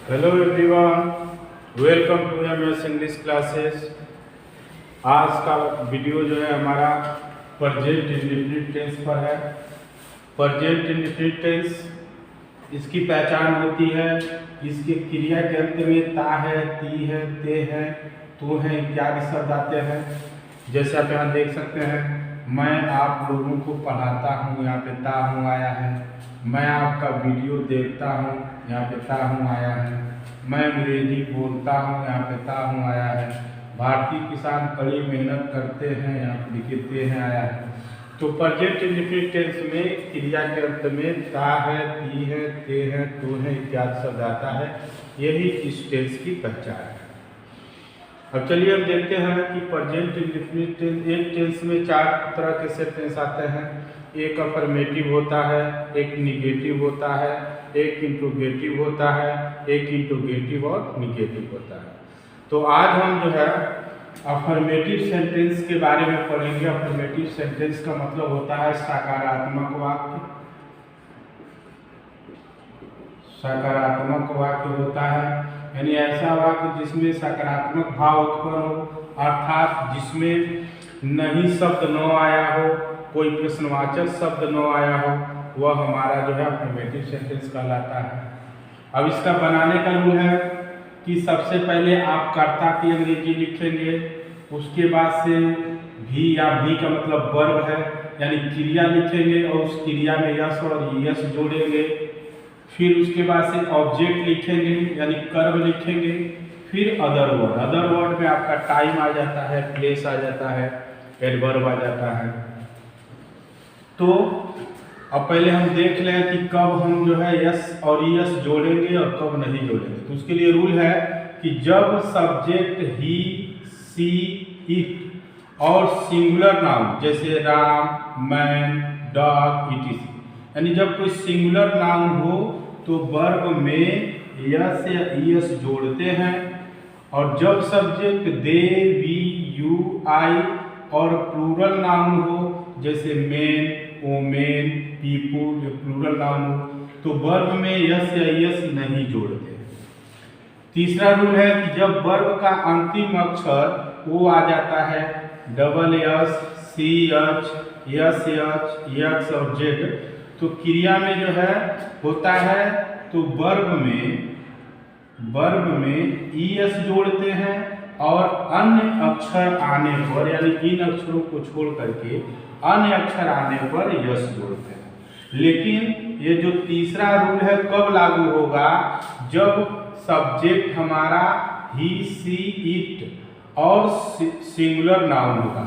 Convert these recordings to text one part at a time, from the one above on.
Hello everyone, welcome to MS English classes. आज का video जो है हमारा प्रेजेंट इंडेफिनिट टेंस पर है। प्रेजेंट इंडेफिनिट टेंस, इसकी पहचान होती है, इसके क्रिया के अंत में ता है, ती है, ते है, तो है इत्यादि शब्द आते हैं। जैसे आप यहाँ देख सकते हैं, मैं आप लोगों को पढ़ाता हूँ, यहाँ पे ता हूँ आया है। मैं आपका वीडियो देखता हूँ, यहाँ पे ता हूँ आया है। मैं अंग्रेजी बोलता हूँ, यहाँ पे ता हूँ आया है। भारतीय किसान कड़ी मेहनत करते हैं, यहाँ पे लिखते हैं आया है। तो प्रेजेंट इंडेफिनिट टेंस में क्रिया के अंत में ता है, ती है, ते है, तो है इत्यादि शब्द आता है। यही इस टेंस की पहचान है। अब चलिए हम देखते हैं कि प्रेजेंट इंडेफिनिट टेंस, एक टेंस में चार तरह के सेंटेंस आते हैं। एक अफर्मेटिव होता है, एक निगेटिव होता है, एक इंट्रोगेटिव होता है, एक इंट्रोगेटिव और निगेटिव होता है। तो आज हम जो है अफर्मेटिव सेंटेंस के बारे में पढ़ेंगे। अफर्मेटिव सेंटेंस का मतलब होता है सकारात्मक वाक्य। सकारात्मक वाक्य होता है यानी ऐसा वाक्य जिसमें सकारात्मक भाव उत्पन्न हो, अर्थात जिसमें नहीं शब्द न आया हो, कोई प्रश्नवाचक शब्द न आया हो, वह हमारा जो है अफर्मेटिव सेंटेंस कहलाता है। अब इसका बनाने का रूल है कि सबसे पहले आप कर्ता की अंग्रेजी लिखेंगे, उसके बाद से भी या भी का मतलब वर्ब है यानी क्रिया लिखेंगे और उस क्रिया में यस और यस जोड़ेंगे। फिर उसके बाद से ऑब्जेक्ट लिखेंगे यानी कर्म लिखेंगे। फिर अदर वर्ड, अदर वर्ड में आपका टाइम आ जाता है, प्लेस आ जाता है, एडवर्ब आ जाता है। तो अब पहले हम देख लें कि कब हम जो है यस और यस जोड़ेंगे और कब नहीं जोड़ेंगे। तो उसके लिए रूल है कि जब सब्जेक्ट ही, सी, इट और सिंगुलर नाउन जैसे राम, मैन, डॉग, इटीसी यानी जब कोई सिंगुलर नाउन हो तो वर्ब में यस या यस जोड़ते हैं। और जब सब्जेक्ट दे, वी, यू, आई और प्लूरल नाउन हो जैसे मेन, वोमेन, पीपुल, जो प्लूरल नाउन हो तो वर्ब में यस या यस नहीं जोड़ते। तीसरा रूल है कि जब वर्ब का अंतिम अक्षर वो आ जाता है double S, C H, S H, X और जेड, तो क्रिया में जो है होता है तो वर्ब में ईएस जोड़ते हैं और अन्य अक्षर आने पर यानी इन अक्षरों को छोड़ करके अन्य अक्षर आने पर यस जोड़ते हैं। लेकिन ये जो तीसरा रूल है कब लागू होगा, जब सब्जेक्ट हमारा ही, सी, इट और सिंगुलर नाउन होगा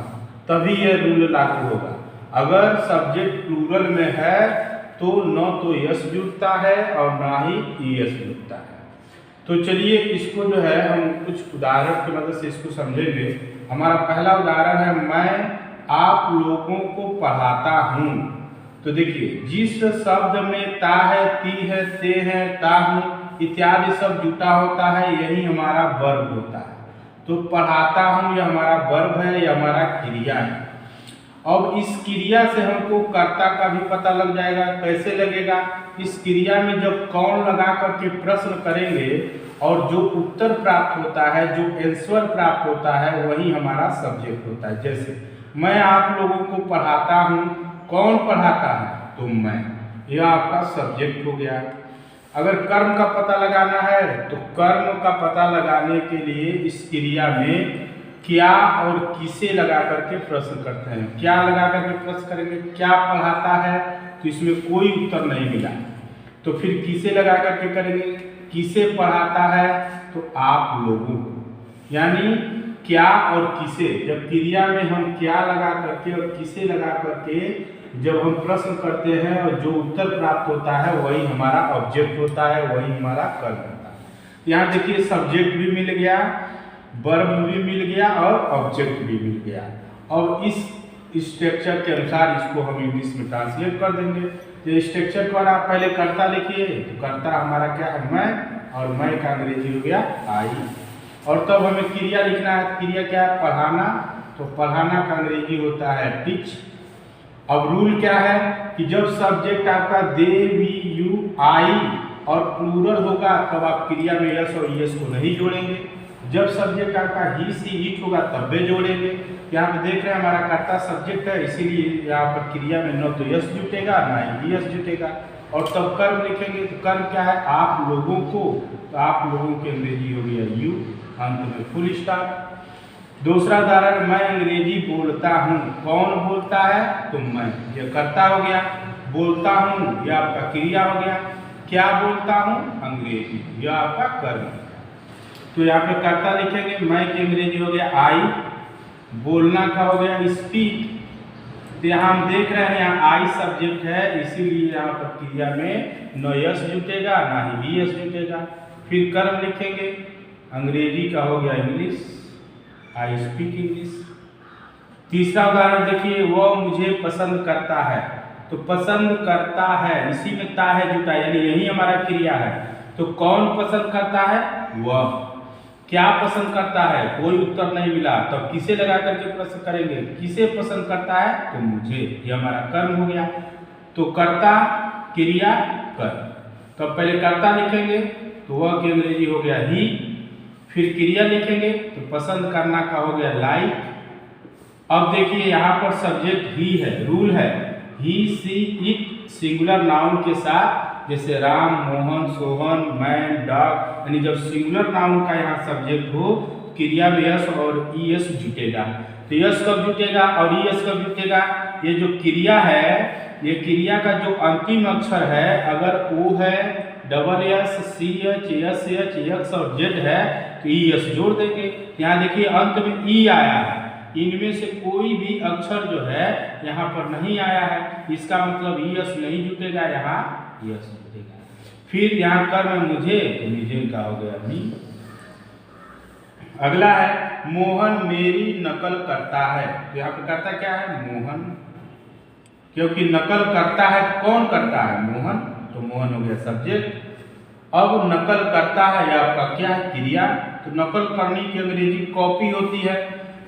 तभी यह रूल लागू होगा। अगर सब्जेक्ट प्लूरल में है तो न तो यस जुड़ता है और ना ही ईएस जुड़ता है। तो चलिए इसको जो है हम कुछ उदाहरण की मदद से इसको समझेंगे। हमारा पहला उदाहरण है मैं आप लोगों को पढ़ाता हूँ। तो देखिए जिस शब्द में ता है, ती है, ते है, ता हूँ इत्यादि शब्द जुटा होता है यही हमारा वर्ब होता है। तो पढ़ाता हूँ यह हमारा वर्ब है, यह हमारा क्रिया है। अब इस क्रिया से हमको कर्ता का भी पता लग जाएगा। कैसे लगेगा, इस क्रिया में जब कौन लगा करके प्रश्न करेंगे और जो उत्तर प्राप्त होता है, जो आंसर प्राप्त होता है वही हमारा सब्जेक्ट होता है। जैसे मैं आप लोगों को पढ़ाता हूँ, कौन पढ़ाता है तो मैं, यह आपका सब्जेक्ट हो गया। अगर कर्म का पता लगाना है तो कर्म का पता लगाने के लिए इस क्रिया में क्या और किसे लगा करके प्रश्न करते हैं। क्या लगा करके प्रश्न करेंगे, क्या पढ़ाता है तो इसमें कोई उत्तर नहीं मिला, तो फिर किसे लगा करके करेंगे, किसे पढ़ाता है तो आप लोगों को। यानी क्या और किसे, जब क्रिया में हम क्या लगा करके और किसे लगा करके जब हम प्रश्न करते हैं और जो उत्तर प्राप्त होता है वही हमारा ऑब्जेक्ट होता है, वही हमारा कर्म होता है। यहाँ देखिए सब्जेक्ट भी मिल गया, वर्ब भी मिल गया और ऑब्जेक्ट भी मिल गया। और इस स्ट्रक्चर के अनुसार इसको हम इंग्लिश में ट्रांसलेट कर देंगे। तो स्ट्रक्चर पर आप पहले कर्ता लिखिए, तो कर्ता हमारा क्या है मैं, और मैं का अंग्रेजी हो गया आई। और तब हमें क्रिया लिखना है, क्रिया क्या है पढ़ाना, तो पढ़ाना का अंग्रेजी होता है टीच। अब रूल क्या है कि जब सब्जेक्ट आपका दे, वी, यू, आई और प्लूरल होगा तब आप क्रिया में यस और ईएस को नहीं जोड़ेंगे। जब सब्जेक्ट आपका ही सी इट होगा तब वे जोड़ेंगे। यहाँ पे देख रहे हैं हमारा कर्ता सब्जेक्ट है, इसीलिए यहाँ पर क्रिया में न तो यस जुटेगा ना ही ईएस जुटेगा। और तब कर्म लिखेंगे तो कर्म क्या है, आप लोगों को, तो आप लोगों की अंग्रेजी हो गया यू, अंत में फुल स्टॉप। दूसरा उदाहरण, मैं अंग्रेजी बोलता हूँ। कौन बोलता है, तो मैं, यह कर्ता हो गया। बोलता हूँ यह आपका क्रिया हो गया। क्या बोलता हूँ, अंग्रेजी, यह आपका कर्म। तो यहाँ पे कर्ता लिखेंगे, मैं की अंग्रेजी हो गया आई, बोलना का हो गया स्पीक। तो यहाँ हम देख रहे हैं यहाँ आई सब्जेक्ट है, इसीलिए यहाँ पर क्रिया में न यस जुटेगा ना ही ईएस जुटेगा। फिर कर्म लिखेंगे, अंग्रेजी का हो गया इंग्लिश, आई स्पीक इंग्लिश। तीसरा उदाहरण देखिए, वह मुझे पसंद करता है। तो पसंद करता है, इसी में ता है जुटा, यानी यही हमारा क्रिया है। तो कौन पसंद करता है, वह। क्या पसंद करता है, कोई उत्तर नहीं मिला, तब किसे लगा करके प्रश्न करेंगे, किसे पसंद करता है, तो मुझे, ये हमारा कर्म हो गया। तो कर्ता क्रिया कर्म। तो पहले कर्ता लिखेंगे तो वह की अंग्रेजी हो गया ही, फिर क्रिया लिखेंगे तो पसंद करना का हो गया लाइक। अब देखिए यहाँ पर सब्जेक्ट ही है, रूल है, ही सी इट सिंगुलर नाउन के साथ, जैसे राम, मोहन, सोहन, मैन, डॉग, यानी जब सिंगुलर नाउन का यहाँ सब्जेक्ट हो क्रिया में यस और ईएस जुटेगा। तो यस कब जुटेगा और ईएस कब जुटेगा, ये जो क्रिया है, ये क्रिया का जो अंतिम अक्षर है, अगर ओ है, double S, C H, S H, X और जेड है तो ईएस जोड़ देंगे। यहाँ देखिए अंत में ई आया है, इनमें से कोई भी अक्षर जो है यहाँ पर नहीं आया है, इसका मतलब ईएस नहीं जुटेगा, यहाँ ईएस जुटेगा। फिर यहाँ कर्म मुझे, मुझे का हो गया मी। अगला है, मोहन मेरी नकल करता है। तो यहाँ पे करता क्या है, मोहन, क्योंकि नकल करता है, कौन करता है, मोहन, तो मोहन हो गया सब्जेक्ट। अब नकल करता है यह आपका क्या है, क्रिया। तो नकल करने की अंग्रेजी कॉपी होती है।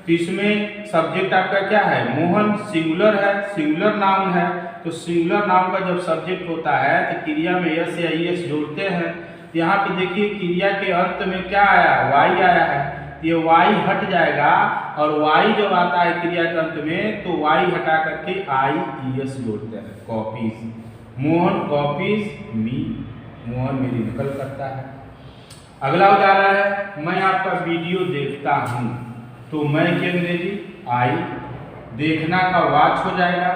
तो इसमें सब्जेक्ट आपका क्या है, मोहन, सिंगुलर है, सिंगुलर नाउन है। तो सिंगुलर नाउन का जब सब्जेक्ट होता है तो क्रिया में यस या ईएस जोड़ते हैं। यहाँ पे देखिए क्रिया के अंत में क्या आया, वाई आया है, ये वाई हट जाएगा और वाई जब आता है क्रिया के अंत में तो वाई हटा करके आई ईएस जोड़ते हैं, कॉपीज। मोहन कॉपीज मी, मोहन मेरी नकल करता है। अगला उदाहरण है, मैं आपका वीडियो देखता हूँ। तो मैं की अंग्रेजी आई, देखना का वॉच हो जाएगा,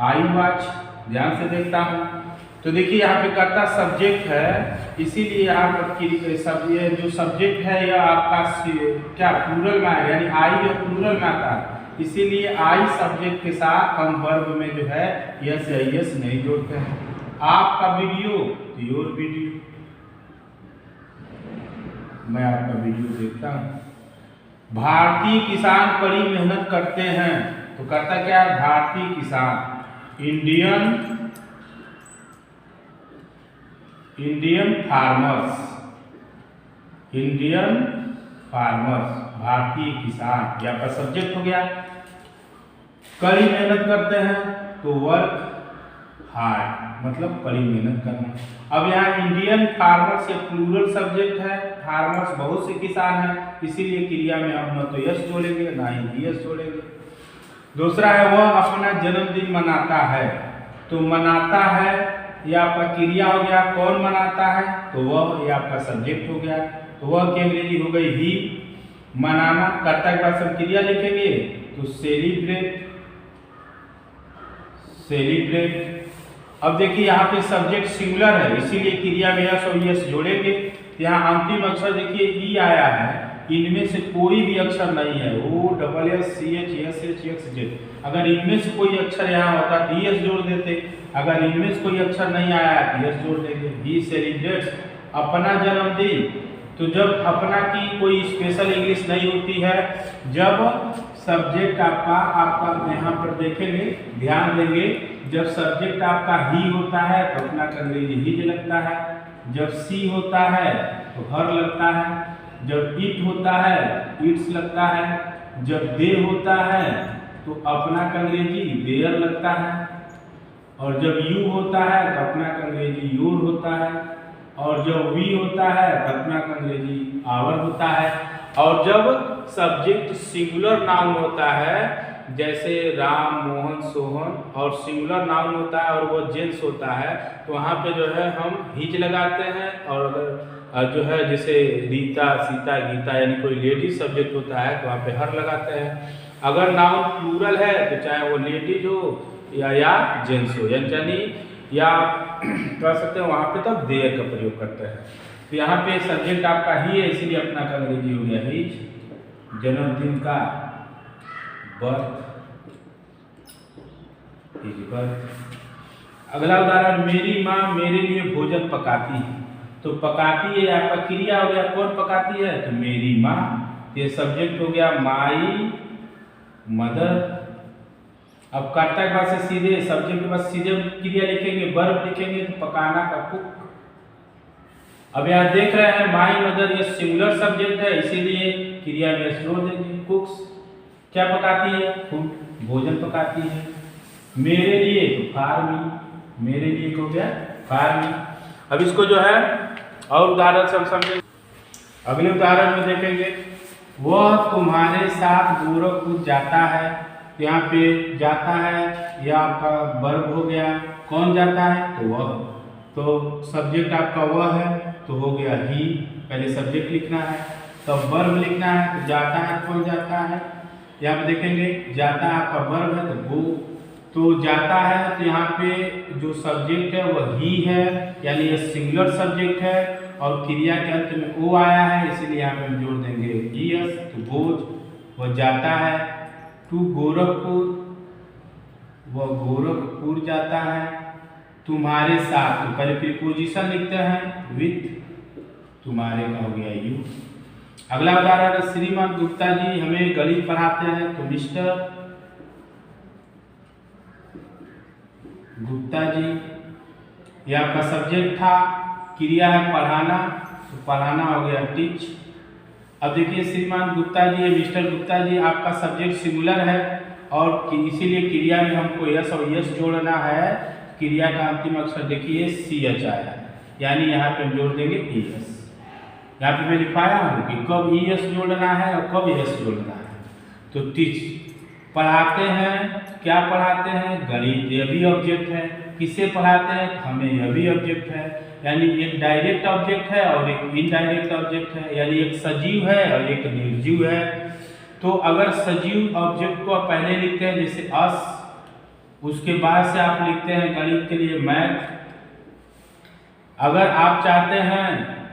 आई वॉच, ध्यान से देखता हूँ। तो देखिए यहाँ पे कर्ता सब्जेक्ट है, इसीलिए यहाँ पर ये जो सब्जेक्ट है यह आपका क्या प्लूरल में है, यानी आई जो प्लूरल में आता है, इसीलिए आई सब्जेक्ट के साथ हम वर्ब में जो है यस या यस नहीं जोड़ते हैं। आपका वीडियो, योर वीडियो, मैं आपका वीडियो देखता हूँ। भारतीय किसान कड़ी मेहनत करते हैं। तो करता क्या है, भारतीय किसान, इंडियन फार्मर्स, इंडियन फार्मर्स, भारतीय किसान, यहाँ पर सब्जेक्ट हो गया। कड़ी मेहनत करते हैं तो वर्क हार्ड, मतलब कड़ी मेहनत करना। अब यहाँ इंडियन फार्मर्स ये प्लूरल सब्जेक्ट है, फार्मर्स बहुत से किसान हैं, इसीलिए क्रिया में हम न तो यस जोड़ेंगे ना ही यस जोड़ेंगे। दूसरा है, वह अपना जन्मदिन मनाता है। तो मनाता है यह आपका क्रिया हो गया, कौन मनाता है, तो वह, यह आपका सब्जेक्ट हो गया। तो वह की अंग्रेजी हो गई ही, मनाना। कर्ता के पास हम क्रिया लिखेंगे तो सेलिब्रेट, सेलिब्रेट। अब देखिए यहाँ पे सब्जेक्ट सिंगुलर है, इसीलिए क्रिया में यस और यस जोड़ेंगे। यहाँ अंतिम अक्षर देखिए ई आया है, इनमें से कोई भी अक्षर नहीं है, O double S, C H, S H, X Z. अगर इनमें से कोई अक्षर यहाँ होता तो एस जोड़ देते, अगर इनमें से कोई अक्षर नहीं आया तो एस जोड़ देंगे। ही सेलिब्रेट्स अपना जन्मदिन। तो जब अपना की कोई स्पेशल इंग्लिश नहीं होती है, जब सब्जेक्ट आपका यहाँ पर देखेंगे, ध्यान देंगे, जब सब्जेक्ट आपका ही होता है तो अपना का अंग्रेजी हिज लगता है, जब सी होता है तो हर लगता है, जब इट होता है इट्स लगता है, जब दे होता है तो अपना का अंग्रेजी देयर लगता है, और जब यू होता है तो अपना का अंग्रेजी योर होता है। और जब वी होता है वर्तमान का अंग्रेजी आवर होता है। और जब सब्जेक्ट सिंगुलर नाउन होता है, जैसे राम, मोहन, सोहन, और सिंगुलर नाउन होता है और वो जेंट्स होता है, तो वहाँ पे जो है हम हिज लगाते हैं। और अगर जो है जैसे रीता, सीता, गीता यानी कोई लेडीज सब्जेक्ट होता है तो वहाँ पे हर लगाते हैं। अगर नाउन प्लूरल है तो चाहे वो लेडीज हो या जेंट्स हो, यानी या कह सकते हैं वहाँ पे तब देयर का प्रयोग करते हैं। तो यहाँ पे सब्जेक्ट आपका ही है, इसीलिए अपना का अंग्रेजी हो गया हिज, जन्मदिन का बर्थ, हिज बर्थ। अगला उदाहरण, मेरी माँ मेरे लिए भोजन पकाती है। तो पकाती है आपका क्रिया हो गया, कौन पकाती है, तो मेरी माँ। ये सब्जेक्ट हो गया माई मदर। अब कर्ता के पास से सीधे सब्जेक्ट के पास सीधे क्रिया लिखेंगे, वर्ब लिखेंगे तो पकाना का कुक। अब यहाँ देख रहे हैं माई मदर ये सिंगुलर सब्जेक्ट है, इसीलिए क्रिया में जोड़ देंगे। कुक्स क्या पकाती है, फूड, भोजन पकाती है। मेरे लिए तो फार्मी, मेरे लिए हो गया फार्मी। अब इसको जो है और उदाहरण से हम समझेंगे। अगले उदाहरण में देखेंगे, वह तुम्हारे साथ गोरखपुर जाता है। यहाँ पे जाता है यह आपका वर्ब हो गया, कौन जाता है, तो वह। तो सब्जेक्ट आपका वह है तो हो गया ही, पहले सब्जेक्ट लिखना है तब वर्ब लिखना है। तो जाता है कौन जाता है, यहाँ पे देखेंगे जाता है आपका वर्ब है तो गो। तो जाता है तो यहाँ पे जो सब्जेक्ट है वह ही है, यानी ये सिंगुलर सब्जेक्ट है और क्रिया के अंत में ओ आया है, इसीलिए यहाँ पे हम जोड़ देंगे ईएस। तो गोज वह जाता है टू गोरखपुर, वह गोरखपुर जाता है। तुम्हारे साथ, तो पहले प्रीपोजिशन लिखते हैं विथ, तुम्हारे का हो गया यू। अगला उदाहरण, श्रीमान गुप्ता जी हमें गणित पढ़ाते हैं। तो मिस्टर गुप्ता जी, यह आपका सब्जेक्ट था, क्रिया है पढ़ाना, तो पढ़ाना हो गया टीच। अब देखिए श्रीमान गुप्ता जी, मिस्टर गुप्ता जी आपका सब्जेक्ट सिंगुलर है और इसीलिए क्रिया में हमको यस और यस जोड़ना है। क्रिया का अंतिम अक्षर देखिए सी एच आया, यानी यहाँ पे हम जोड़ देंगे ई एस। यहाँ पे मैं लिखाया हूँ कि कब ई एस जोड़ना है और कब एस जोड़ना है। तो टीच पढ़ाते हैं, क्या पढ़ाते हैं, गणित, यह भी ऑब्जेक्ट है। किसे पढ़ाते हैं, हमें, यह भी ऑब्जेक्ट है। यानी एक डायरेक्ट ऑब्जेक्ट है और एक इनडायरेक्ट ऑब्जेक्ट है, यानी एक सजीव है और एक निर्जीव है। तो अगर सजीव ऑब्जेक्ट को पहले लिखते हैं जैसे अस, उसके बाद से आप लिखते हैं गणित के लिए मैथ। अगर आप चाहते हैं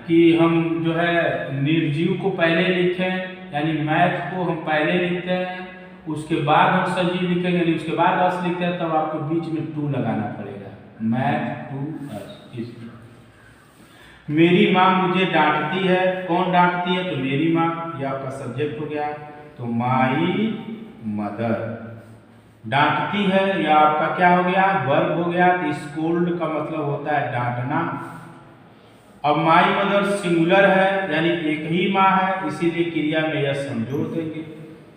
कि हम जो है निर्जीव को पहले लिखें, यानी मैथ को हम पहले लिखते हैं उसके बाद हम सजीव लिखेंगे, यानी उसके बाद अस लिखते हैं, तब आपको बीच में टू लगाना पड़ेगा, मैथ टू अस। मेरी माँ मुझे डांटती है, कौन डांटती है, तो मेरी माँ, यह आपका सब्जेक्ट हो गया। तो माई मदर डांटती है, यह आपका क्या हो गया, वर्ब हो गया। तो स्कोल्ड का मतलब होता है डांटना। अब माई मदर सिंगुलर है, यानी एक ही माँ है, इसीलिए क्रिया में यस हम जोड़ देंगे।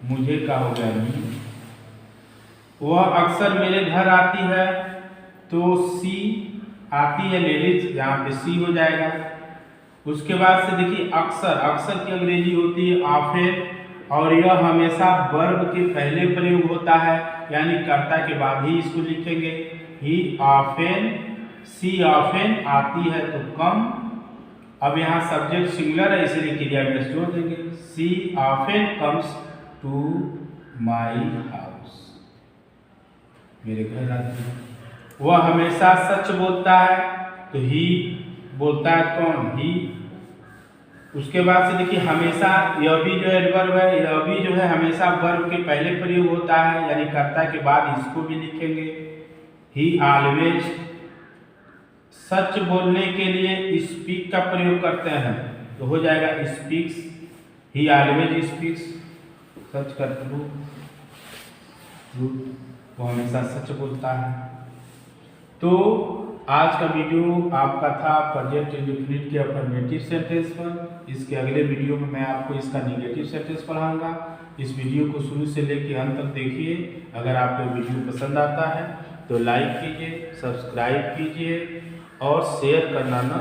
मुझे का हो गया मी। वह अक्सर मेरे घर आती है, तो सी आती है लेडीज, यहाँ पे सी हो जाएगा। उसके बाद से देखिए अक्सर, अक्सर की अंग्रेजी होती है ऑफेन, और यह हमेशा वर्ब के पहले प्रयोग होता है, यानी कर्ता के बाद ही इसको लिखेंगे। ही ऑफेन, सी ऑफेन आती है तो कम। अब यहाँ सब्जेक्ट सिंगुलर है, इसलिए क्रिया में जोड़ देंगे। She often comes to my house, मेरे घर आती है। वह हमेशा सच बोलता है, तो ही बोलता है कौन, ही। उसके बाद से देखिए हमेशा, यह भी जो एडवर्ब है, यह भी जो है हमेशा वर्ब के पहले प्रयोग होता है, यानी कर्ता के बाद इसको भी लिखेंगे। ही ऑलवेज, सच बोलने के लिए स्पीक का प्रयोग करते हैं, तो हो जाएगा स्पीक्स। ही ऑलवेज स्पीक्स, सच का ट्रू, वो हमेशा सच बोलता है। तो आज का वीडियो आपका था प्रेजेंट इंडेफिनिट के अफर्मेटिव सेंटेंस पर। इसके अगले वीडियो में मैं आपको इसका नेगेटिव सेंटेंस पढ़ाऊंगा। इस वीडियो को शुरू से लेकर अंत तक देखिए। अगर आपको वीडियो पसंद आता है तो लाइक कीजिए, सब्सक्राइब कीजिए और शेयर करना ना